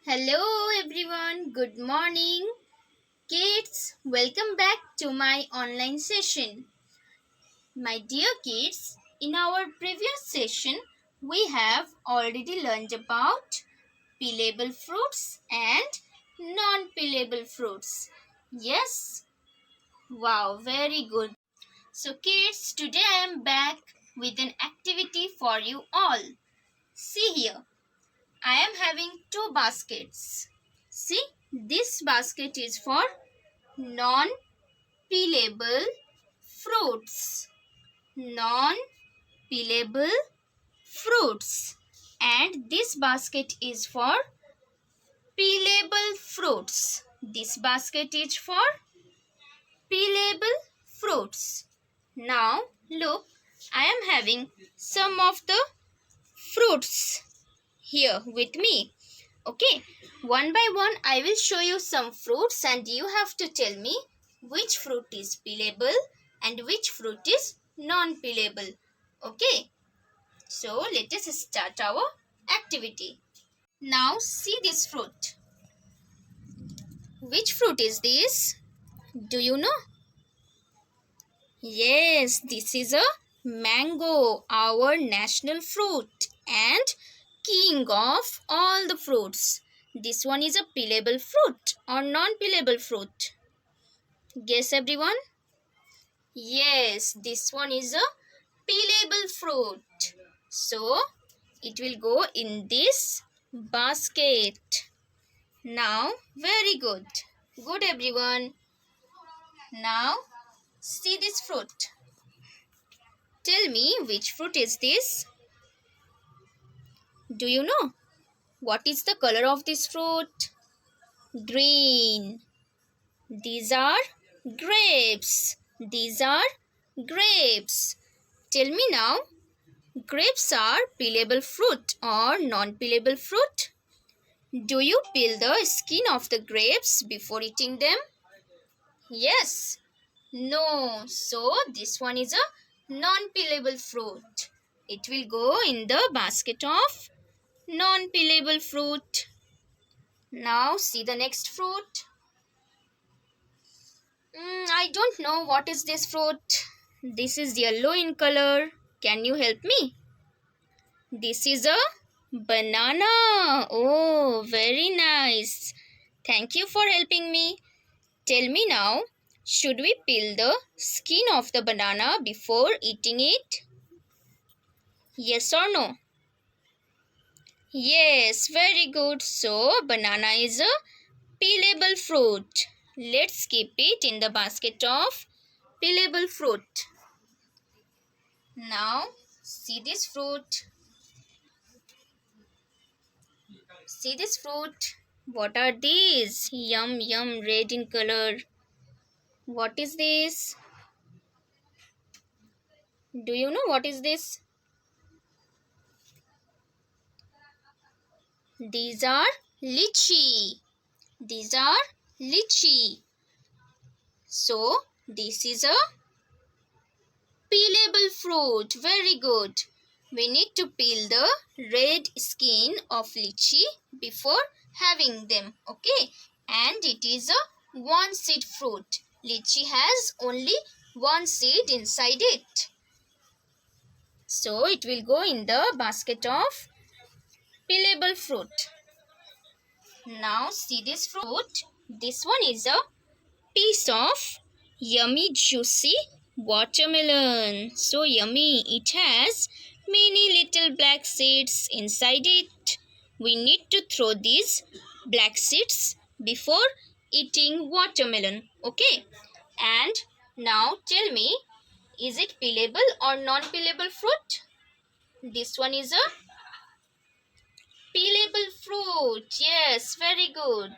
Hello everyone, good morning. Kids, welcome back to my online session. My dear kids, in our previous session, we have already learned about peelable fruits and non-peelable fruits. Yes? Wow, very good. So kids, today I am back with an activity for you all. See here. I am having two baskets. See, this basket is for non peelable fruits. Non peelable fruits. And this basket is for peelable fruits. This basket is for peelable fruits. Now, look, I am having some of the fruits here with me. Okay, one by one I will show you some fruits and you have to tell me which fruit is peelable and which fruit is non-peelable. Okay, so let us start our activity. Now see this fruit. Which fruit is this? Do you know? Yes, this is a mango, our national fruit and king of all the fruits. This one is a peelable fruit or non-peelable fruit. Guess everyone? Yes, this one is a peelable fruit. So, it will go in this basket. Now, very good. Good everyone. Now, see this fruit. Tell me which fruit is this? Do you know? What is the color of this fruit? Green. These are grapes. These are grapes. Tell me now, grapes are peelable fruit or non-peelable fruit? Do you peel the skin of the grapes before eating them? Yes. No. So this one is a non-peelable fruit. It will go in the basket of non-peelable fruit. Now see the next fruit. I don't know what is this fruit. This is yellow in color. Can you help me? This is a banana. Oh, very nice. Thank you for helping me. Tell me now, should we peel the skin of the banana before eating it? Yes or no? Yes, very good. So, banana is a peelable fruit. Let's keep it in the basket of peelable fruit. Now, see this fruit. See this fruit. What are these? Yum, yum, red in color. What is this? Do you know what is this? These are lychee. These are lychee. So, this is a peelable fruit. Very good. We need to peel the red skin of lychee before having them. Okay. And it is a one seed fruit. Lychee has only one seed inside it. So it will go in the basket of peelable fruit. Now see this fruit. This one is a piece of yummy juicy watermelon. So yummy. It has many little black seeds inside it. We need to throw these black seeds before eating watermelon. Okay. And now tell me, is it peelable or non-peelable fruit? This one is a peelable fruit. Yes, very good.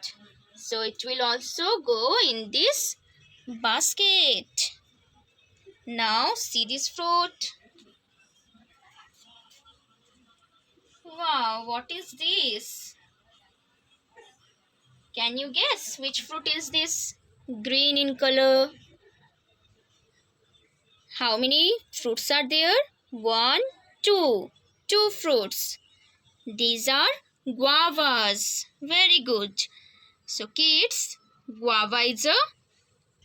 So it will also go in this basket. Now see this fruit. Wow, what is this? Can you guess which fruit is this? Green in color. How many fruits are there? One, two. Two fruits. These are guavas. Very good. So kids, guava is a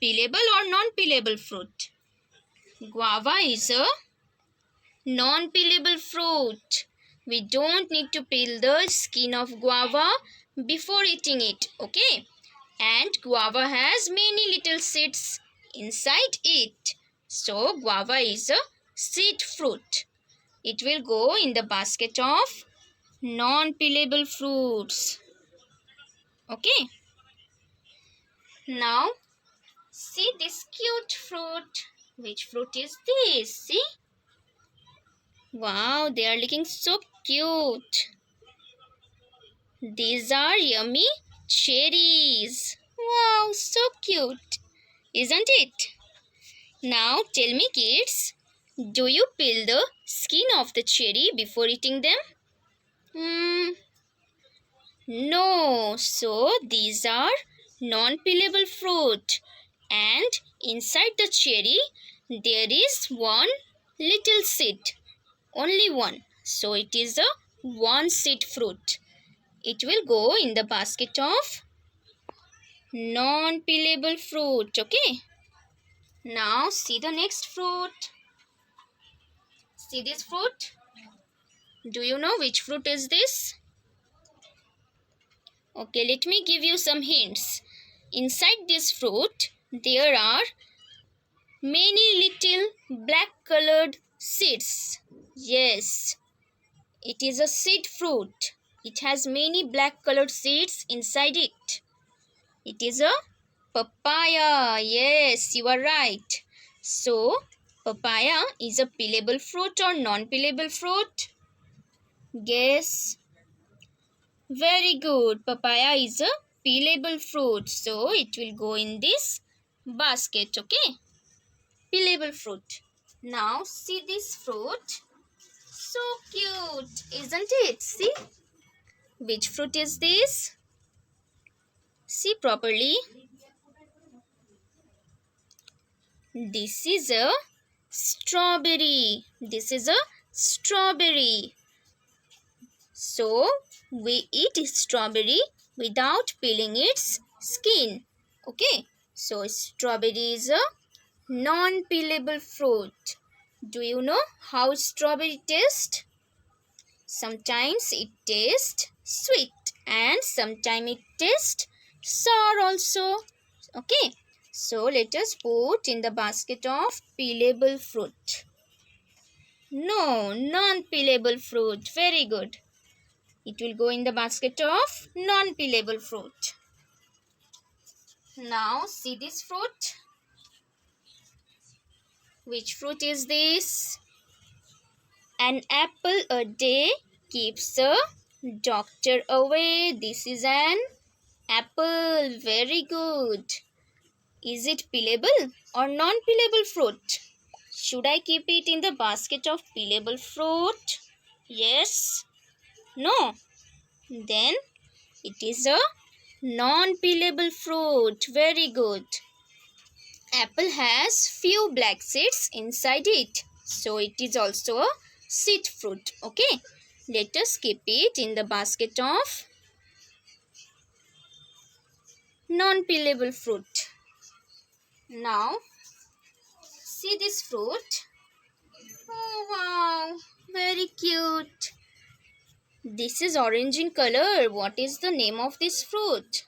peelable or non-peelable fruit? Guava is a non-peelable fruit. We don't need to peel the skin of guava before eating it. Okay? And guava has many little seeds inside it. So guava is a seed fruit. It will go in the basket of non-peelable fruits. Okay? Now see this cute fruit. Which fruit is this? See? Wow, they are looking so cute. These are yummy cherries. Wow, so cute. Isn't it? Now tell me kids, do you peel the skin of the cherry before eating them? No. So these are non-peelable fruit. And inside the cherry, there is one little seed. Only one. So it is a one seed fruit. It will go in the basket of non-peelable fruit. Okay. Now see the next fruit. See this fruit? Do you know which fruit is this? Okay, let me give you some hints. Inside this fruit, there are many little black colored seeds. Yes, it is a seed fruit. It has many black colored seeds inside it. It is a papaya. Yes, you are right. So, papaya is a peelable fruit or non-peelable fruit? Guess. Very good. Papaya is a peelable fruit. So, it will go in this basket. Okay. Peelable fruit. Now, see this fruit. So cute. Isn't it? See. Which fruit is this? See properly. This is a strawberry. This is a strawberry. So, we eat strawberry without peeling its skin. Okay. So, strawberry is a non-peelable fruit. Do you know how strawberry tastes? Sometimes it tastes sweet and sometimes it tastes sour also. Okay. So, let us put in the basket of peelable fruit. No, non-peelable fruit. Very good. It will go in the basket of non-peelable fruit. Now, see this fruit. Which fruit is this? An apple a day keeps the doctor away. This is an apple. Very good. Is it peelable or non-peelable fruit? Should I keep it in the basket of peelable fruit? Yes? No? Then it is a non-peelable fruit. Very good. Apple has few black seeds inside it. So it is also a seed fruit. Okay. Let us keep it in the basket of non-peelable fruit. Now, see this fruit. Oh wow, very cute. This is orange in color. What is the name of this fruit?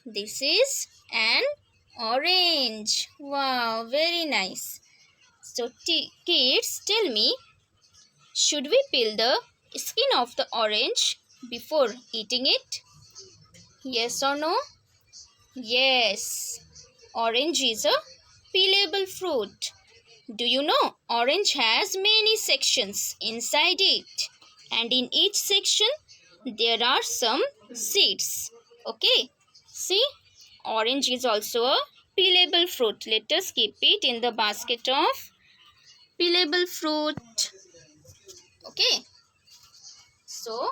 This is an orange. Wow, very nice. So, kids, tell me, should we peel the skin of the orange before eating it? Yes or no? Yes. Orange is a peelable fruit. Do you know orange has many sections inside it, and in each section there are some seeds. Okay, see, orange is also a peelable fruit. Let us keep it in the basket of peelable fruit. Okay, so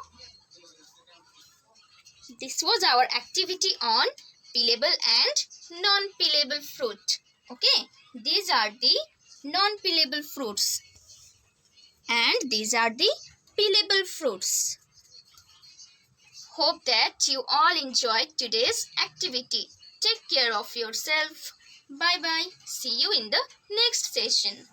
this was our activity on peelable and non-peelable fruit. Okay, these are the non-peelable fruits and these are the peelable fruits. Hope that you all enjoyed today's activity. Take care of yourself. Bye bye. See you in the next session.